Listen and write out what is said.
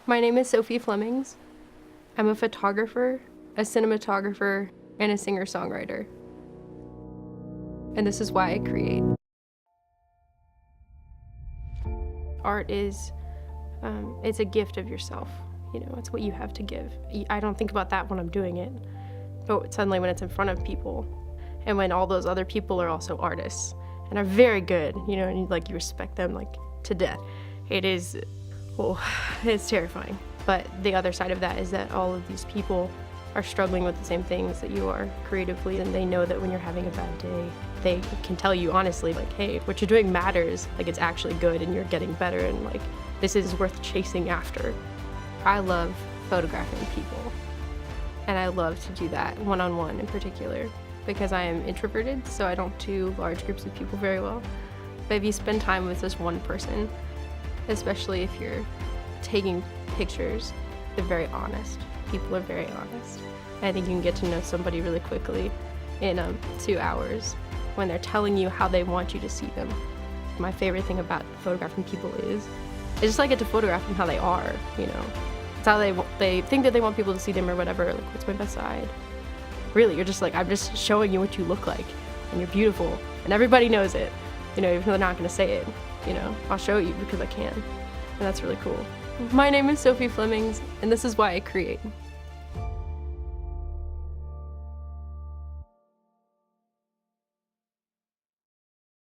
My name is Sophie Flemings. I'm a photographer, a cinematographer, and a singer-songwriter. And this is why I create. Art is, it's a gift of yourself. You know, it's what you have to give. I don't think about that when I'm doing it, but suddenly when it's in front of people, and when all those other people are also artists and are very good, you know, and you respect them to death. It's terrifying. But the other side of that is that all of these people are struggling with the same things that you are creatively, and they know that when you're having a bad day, they can tell you honestly, hey, what you're doing matters, it's actually good and you're getting better, and this is worth chasing after. I love photographing people, and I love to do that one-on-one in particular, because I am introverted, so I don't do large groups of people very well. But if you spend time with just one person, especially if you're taking pictures, they're very honest. People are very honest. And I think you can get to know somebody really quickly in 2 hours when they're telling you how they want you to see them. My favorite thing about photographing people is I just get to photograph them how they are, you know. It's how they think that they want people to see them or whatever, what's my best side. Really, you're just I'm just showing you what you look like, and you're beautiful, and everybody knows it, you know, even though they're not gonna say it, you know. I'll show you because I can, and that's really cool. My name is Sophie Flemings, and this is why I create.